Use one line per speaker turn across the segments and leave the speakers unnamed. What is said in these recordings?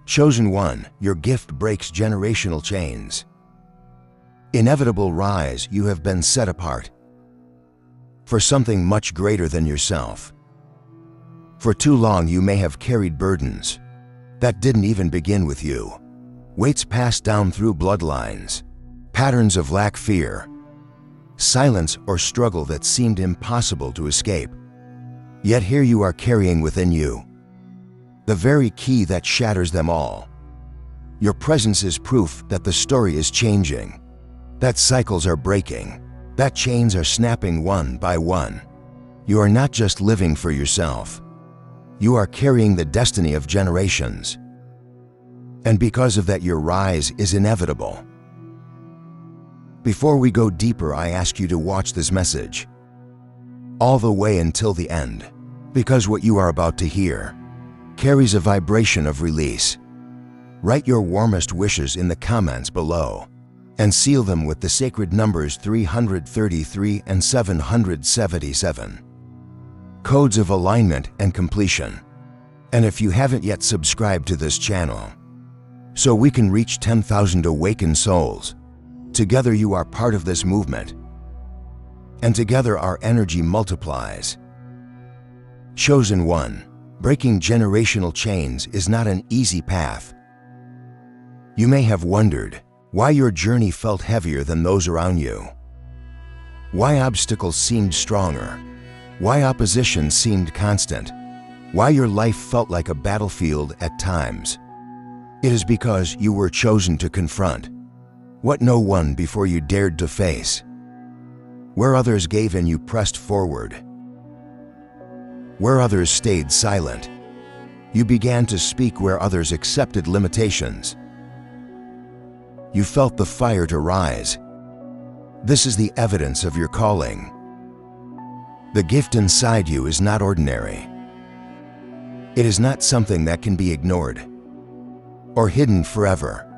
Chosen one, your gift breaks generational chains. Inevitable rise, you have been set apart for something much greater than yourself. For too long you may have carried burdens that didn't even begin with you. Weights passed down through bloodlines, patterns of lack, fear, silence, or struggle that seemed impossible to escape. Yet here you are carrying within you the very key that shatters them all. Your presence is proof that the story is changing, that cycles are breaking, that chains are snapping one by one. You are not just living for yourself. You are carrying the destiny of generations. And because of that, your rise is inevitable. Before we go deeper, I ask you to watch this message all the way until the end, because what you are about to hear carries a vibration of release. Write your warmest wishes in the comments below and seal them with the sacred numbers 333 and 777. Codes of alignment and completion. And if you haven't yet subscribed to this channel, so we can reach 10,000 awakened souls, together you are part of this movement. And together our energy multiplies. Chosen one, breaking generational chains is not an easy path. You may have wondered why your journey felt heavier than those around you, why obstacles seemed stronger, why opposition seemed constant, why your life felt like a battlefield at times. It is because you were chosen to confront what no one before you dared to face. Where others gave in, you pressed forward. Where others stayed silent, you began to speak. Where others accepted limitations, you felt the fire to rise. This is the evidence of your calling. The gift inside you is not ordinary. It is not something that can be ignored or hidden forever.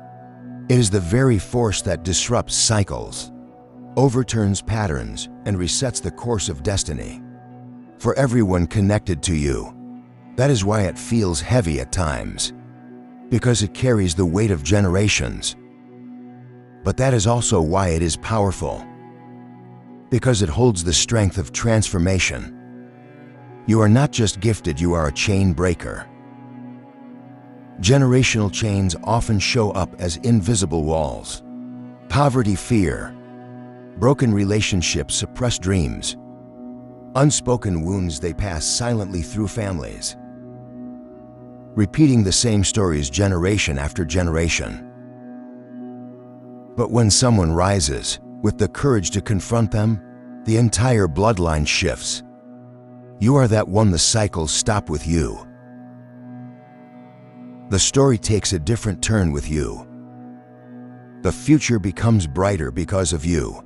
It is the very force that disrupts cycles, overturns patterns, and resets the course of destiny. For everyone connected to you, that is why it feels heavy at times, because it carries the weight of generations. But that is also why it is powerful, because it holds the strength of transformation. You are not just gifted, you are a chain breaker. Generational chains often show up as invisible walls. Poverty, fear, broken relationships, suppressed dreams, unspoken wounds, they pass silently through families, repeating the same stories generation after generation. But when someone rises with the courage to confront them, the entire bloodline shifts. You are that one. The cycles stop with you. The story takes a different turn with you. The future becomes brighter because of you.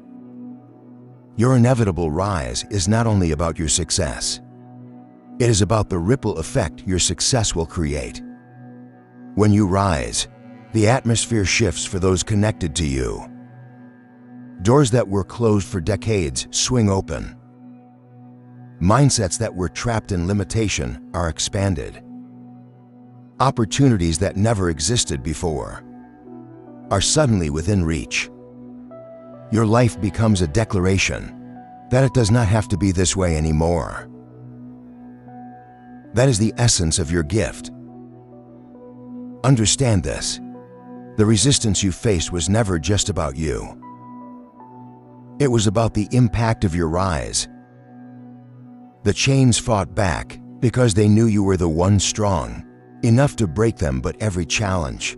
Your inevitable rise is not only about your success. It is about the ripple effect your success will create. When you rise, the atmosphere shifts for those connected to you. Doors that were closed for decades swing open. Mindsets that were trapped in limitation are expanded. Opportunities that never existed before are suddenly within reach. Your life becomes a declaration that it does not have to be this way anymore. That is the essence of your gift. Understand this. The resistance you faced was never just about you. It was about the impact of your rise. The chains fought back because they knew you were the one strong enough to break them. But every challenge,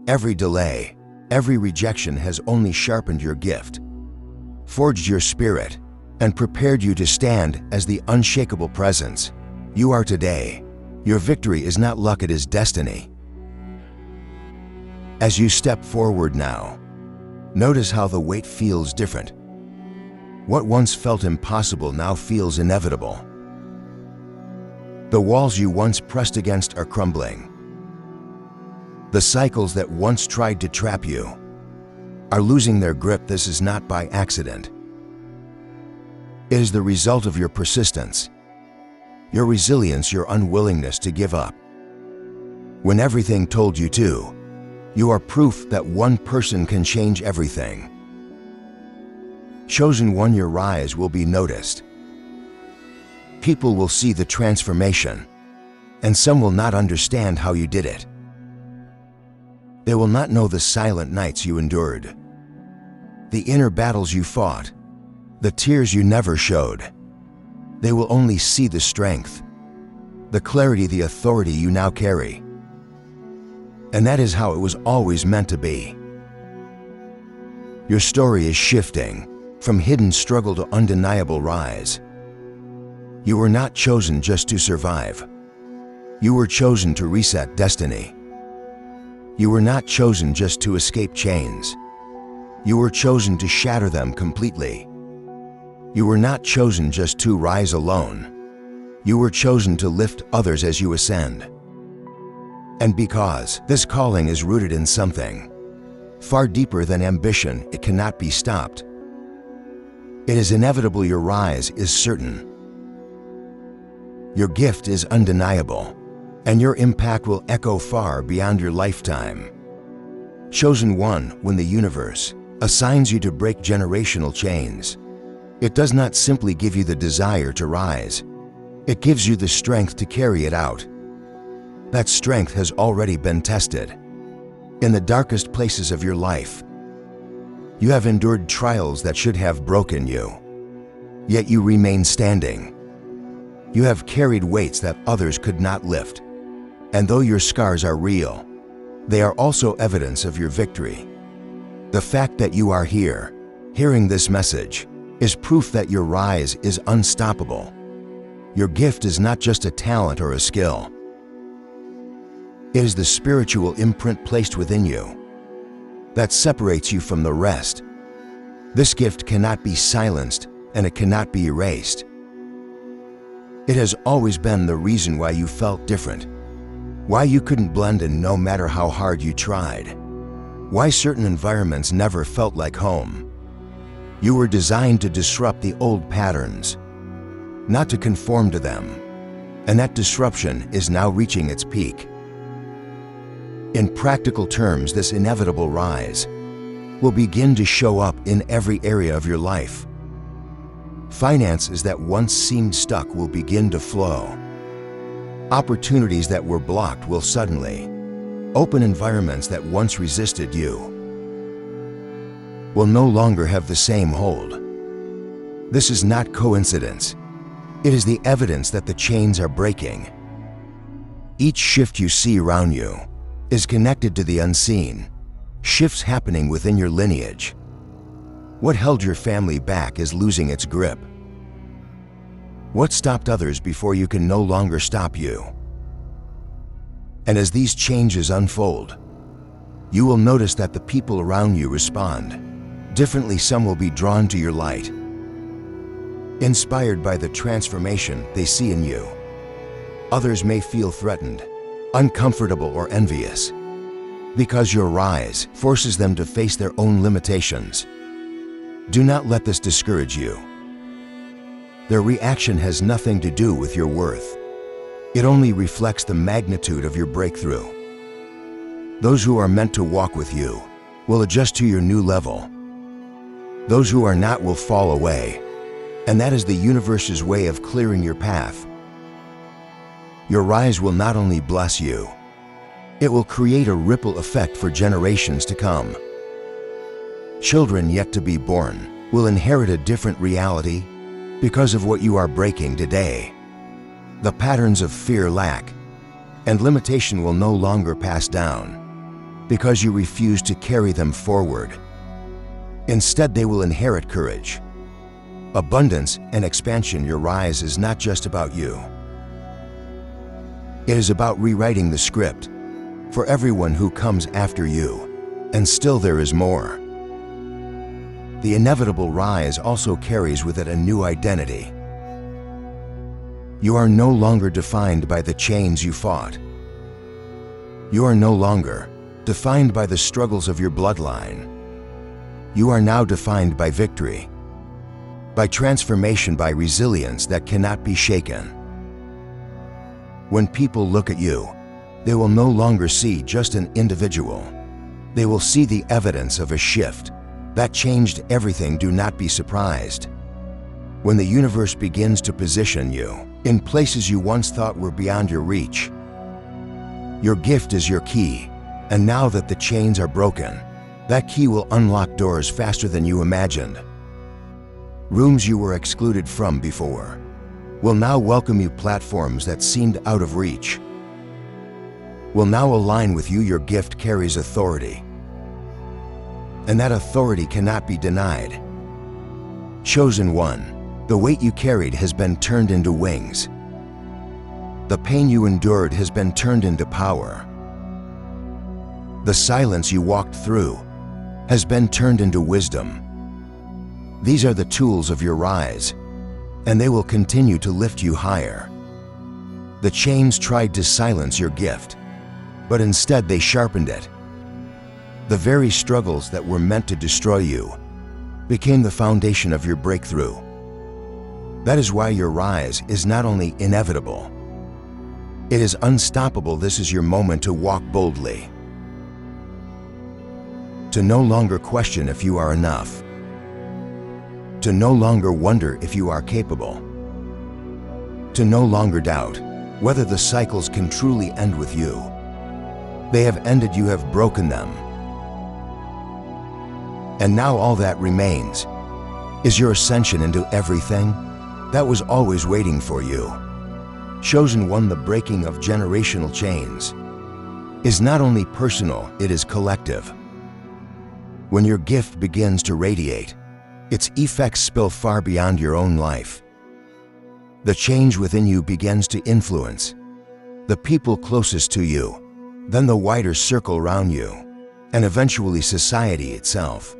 every delay, every rejection has only sharpened your gift, forged your spirit, and prepared you to stand as the unshakable presence you are today. Your victory is not luck, it is destiny. As you step forward now, notice how the weight feels different. What once felt impossible now feels inevitable. The walls you once pressed against are crumbling. The cycles that once tried to trap you are losing their grip. This is not by accident. It is the result of your persistence, your resilience, your unwillingness to give up. when everything told you to. You are proof that one person can change everything. Chosen one, your rise will be noticed. People will see the transformation, and some will not understand how you did it. They will not know the silent nights you endured, the inner battles you fought, the tears you never showed. They will only see the strength, the clarity, the authority you now carry. And that is how it was always meant to be. Your story is shifting from hidden struggle to undeniable rise. You were not chosen just to survive. You were chosen to reset destiny. You were not chosen just to escape chains. You were chosen to shatter them completely. You were not chosen just to rise alone. You were chosen to lift others as you ascend. And because this calling is rooted in something far deeper than ambition, it cannot be stopped. It is inevitable. Your rise is certain. Your gift is undeniable, and your impact will echo far beyond your lifetime. Chosen one, when the universe assigns you to break generational chains, it does not simply give you the desire to rise. It gives you the strength to carry it out. That strength has already been tested. In the darkest places of your life, you have endured trials that should have broken you, yet you remain standing. You have carried weights that others could not lift, and though your scars are real, they are also evidence of your victory. The fact that you are here, hearing this message, is proof that your rise is unstoppable. Your gift is not just a talent or a skill. It is the spiritual imprint placed within you that separates you from the rest. This gift cannot be silenced, and it cannot be erased. It has always been the reason why you felt different, why you couldn't blend in no matter how hard you tried, why certain environments never felt like home. You were designed to disrupt the old patterns, not to conform to them, and that disruption is now reaching its peak. In practical terms, this inevitable rise will begin to show up in every area of your life. Finances that once seemed stuck will begin to flow. Opportunities that were blocked will suddenly open. Environments that once resisted you will no longer have the same hold. This is not coincidence. It is the evidence that the chains are breaking. Each shift you see around you is connected to the unseen, shifts happening within your lineage. What held your family back is losing its grip. What stopped others before you can no longer stop you. And as these changes unfold, you will notice that the people around you respond differently. Some will be drawn to your light, inspired by the transformation they see in you. Others may feel threatened, uncomfortable, or envious, because your rise forces them to face their own limitations. Do not let this discourage you. Their reaction has nothing to do with your worth. It only reflects the magnitude of your breakthrough. Those who are meant to walk with you will adjust to your new level. Those who are not will fall away, and that is the universe's way of clearing your path. Your rise will not only bless you, it will create a ripple effect for generations to come. Children yet to be born will inherit a different reality because of what you are breaking today. The patterns of fear, lack, and limitation will no longer pass down because you refuse to carry them forward. Instead, they will inherit courage, abundance, and expansion. Your rise is not just about you. It is about rewriting the script for everyone who comes after you, and still there is more. The inevitable rise also carries with it a new identity. You are no longer defined by the chains you fought. You are no longer defined by the struggles of your bloodline. You are now defined by victory, by transformation, by resilience that cannot be shaken. When people look at you, They will no longer see just an individual. They will see the evidence of a shift that changed everything. Do not be surprised when the universe begins to position you in places you once thought were beyond your reach. Your gift is your key, and now that the chains are broken, that key will unlock doors faster than you imagined. Rooms you were excluded from before will now welcome you. Platforms that seemed out of reach will now align with you. Your gift carries authority, and that authority cannot be denied. Chosen one, the weight you carried has been turned into wings. The pain you endured has been turned into power. The silence you walked through has been turned into wisdom. These are the tools of your rise, and they will continue to lift you higher. The chains tried to silence your gift, but instead they sharpened it. The very struggles that were meant to destroy you became the foundation of your breakthrough. That is why your rise is not only inevitable, it is unstoppable. This is your moment to walk boldly, to no longer question if you are enough, to no longer wonder if you are capable, to no longer doubt whether the cycles can truly end with you. They have ended. You have broken them. And now all that remains is your ascension into everything that was always waiting for you. Chosen one, the breaking of generational chains is not only personal, it is collective. When your gift begins to radiate, its effects spill far beyond your own life. The change within you begins to influence the people closest to you, then the wider circle around you, and eventually society itself.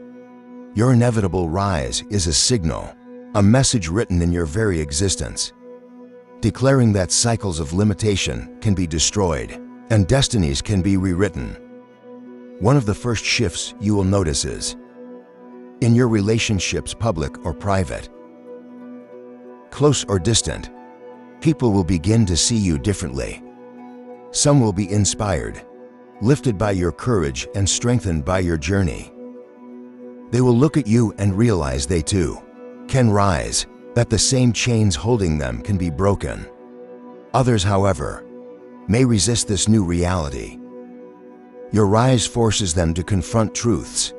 Your inevitable rise is a signal, a message written in your very existence, declaring that cycles of limitation can be destroyed and destinies can be rewritten. One of the first shifts you will notice is in your relationships, public or private, close or distant. People will begin to see you differently. Some will be inspired, lifted by your courage and strengthened by your journey. They will look at you and realize they too can rise, that the same chains holding them can be broken. Others, however, may resist this new reality. Your rise forces them to confront truths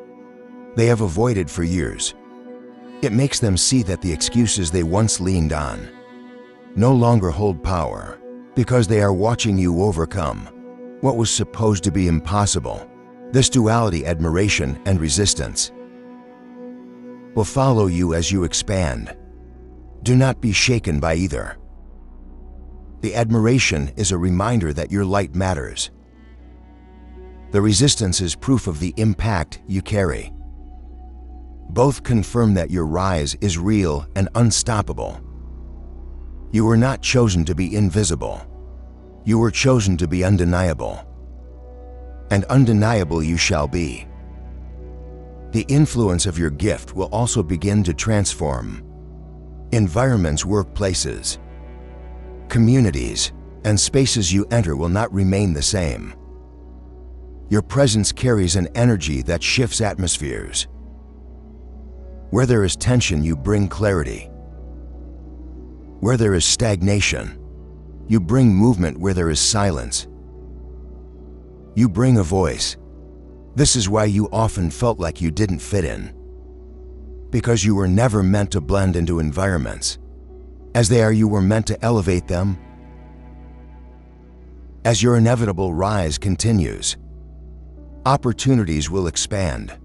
they have avoided for years. It makes them see that the excuses they once leaned on no longer hold power, because they are watching you overcome what was supposed to be impossible. This duality, admiration and resistance, will follow you as you expand. Do not be shaken by either. The admiration is a reminder that your light matters. The resistance is proof of the impact you carry. Both confirm that your rise is real and unstoppable. You were not chosen to be invisible. You were chosen to be undeniable. And undeniable you shall be. The influence of your gift will also begin to transform environments, workplaces, communities, and spaces you enter will not remain the same. Your presence carries an energy that shifts atmospheres. Where there is tension, you bring clarity. Where there is stagnation, you bring movement. Where there is silence, you bring a voice. This is why you often felt like you didn't fit in, because you were never meant to blend into environments as they are. You were meant to elevate them. As your inevitable rise continues, opportunities will expand.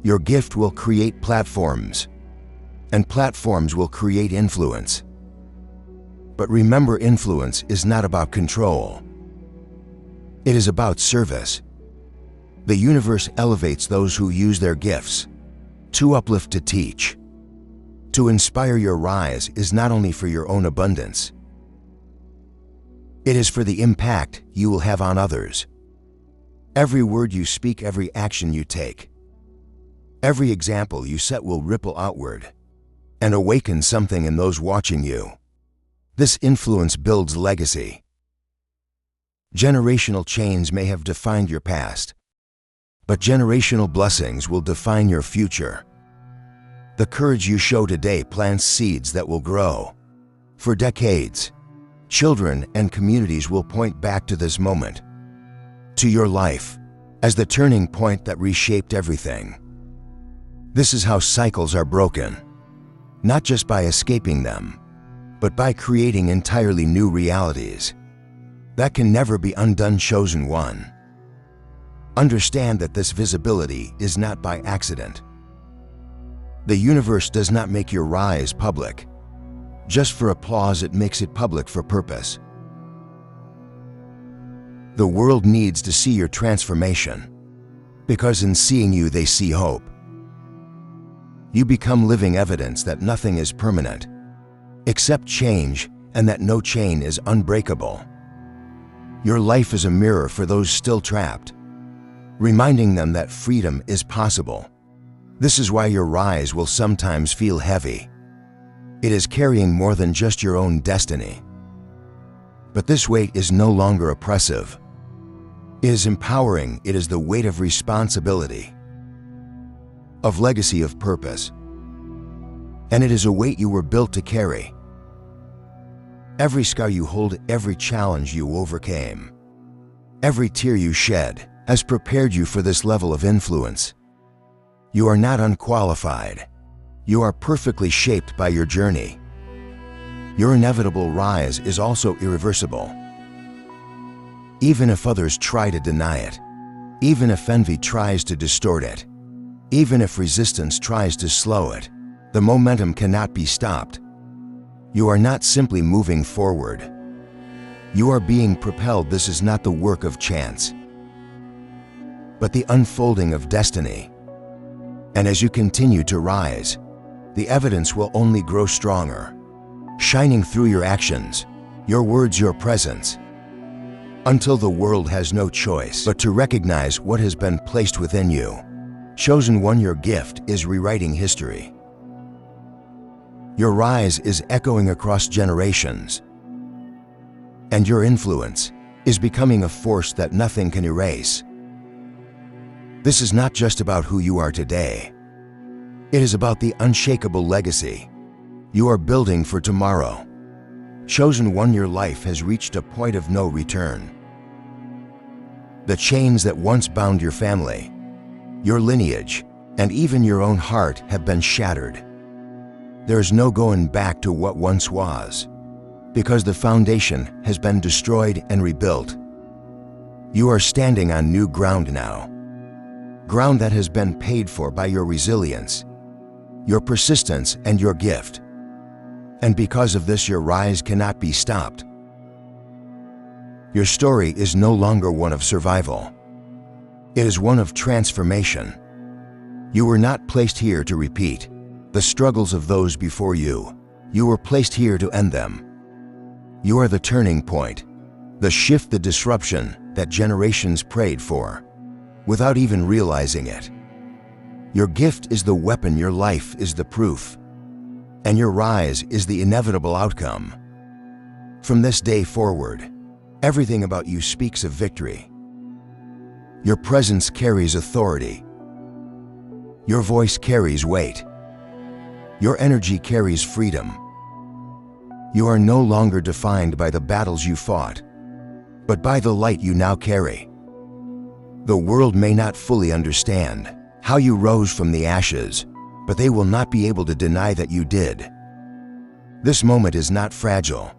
Your gift will create platforms, and platforms will create influence. But remember, influence is not about control. It is about service. The universe elevates those who use their gifts to uplift, to teach, to inspire. Your rise is not only for your own abundance, it is for the impact you will have on others. Every word you speak, every action you take, every example you set will ripple outward and awaken something in those watching you. This influence builds legacy. Generational chains may have defined your past, but generational blessings will define your future. The courage you show today plants seeds that will grow. For decades, children and communities will point back to this moment, to your life, as the turning point that reshaped everything. This is how cycles are broken, not just by escaping them, but by creating entirely new realities that can never be undone. Chosen one. Understand that this visibility is not by accident. The universe does not make your rise public just for applause, it makes it public for purpose. The world needs to see your transformation, because in seeing you they see hope. You become living evidence that nothing is permanent, except change, and that no chain is unbreakable. Your life is a mirror for those still trapped, reminding them that freedom is possible. This is why your rise will sometimes feel heavy. It is carrying more than just your own destiny. But this weight is no longer oppressive. It is empowering. It is the weight of responsibility, of legacy, of purpose. And it is a weight you were built to carry. Every scar you hold, every challenge you overcame, every tear you shed has prepared you for this level of influence. You are not unqualified. You are perfectly shaped by your journey. Your inevitable rise is also irreversible. Even if others try to deny it, even if envy tries to distort it, even if resistance tries to slow it, the momentum cannot be stopped. You are not simply moving forward. You are being propelled. This is not the work of chance, but the unfolding of destiny. And as you continue to rise, the evidence will only grow stronger, shining through your actions, your words, your presence, until the world has no choice but to recognize what has been placed within you. Chosen one, your gift is rewriting history. Your rise is echoing across generations, and your influence is becoming a force that nothing can erase. This is not just about who you are today. It is about the unshakable legacy you are building for tomorrow. Chosen one, your life has reached a point of no return. The chains that once bound your family, your lineage, and even your own heart have been shattered. There is no going back to what once was, because the foundation has been destroyed and rebuilt. You are standing on new ground now, ground that has been paid for by your resilience, your persistence, and your gift. And because of this, your rise cannot be stopped. Your story is no longer one of survival. It is one of transformation. You were not placed here to repeat the struggles of those before you. You were placed here to end them. You are the turning point, the shift, the disruption that generations prayed for, without even realizing it. Your gift is the weapon, your life is the proof, and your rise is the inevitable outcome. From this day forward, everything about you speaks of victory. Your presence carries authority. Your voice carries weight. Your energy carries freedom. You are no longer defined by the battles you fought, but by the light you now carry. The world may not fully understand how you rose from the ashes, but they will not be able to deny that you did. This moment is not fragile.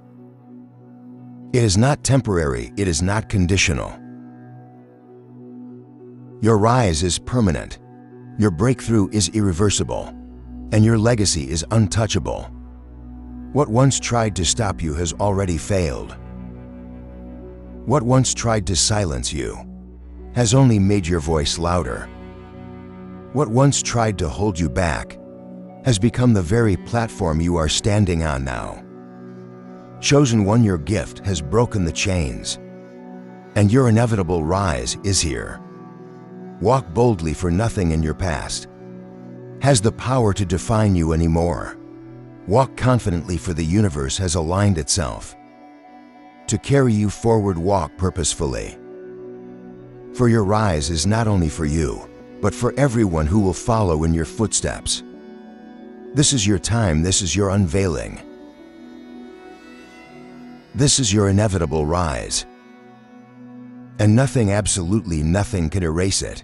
It is not temporary. It is not conditional. Your rise is permanent. Your breakthrough is irreversible, and your legacy is untouchable. What once tried to stop you has already failed. What once tried to silence you has only made your voice louder. What once tried to hold you back has become the very platform you are standing on now. Chosen one, your gift has broken the chains, and your inevitable rise is here. Walk boldly, for nothing in your past has the power to define you anymore. Walk confidently, for the universe has aligned itself to carry you forward. Walk purposefully. For your rise is not only for you, but for everyone who will follow in your footsteps. This is your time. This is your unveiling. This is your inevitable rise. And nothing, absolutely nothing, can erase it.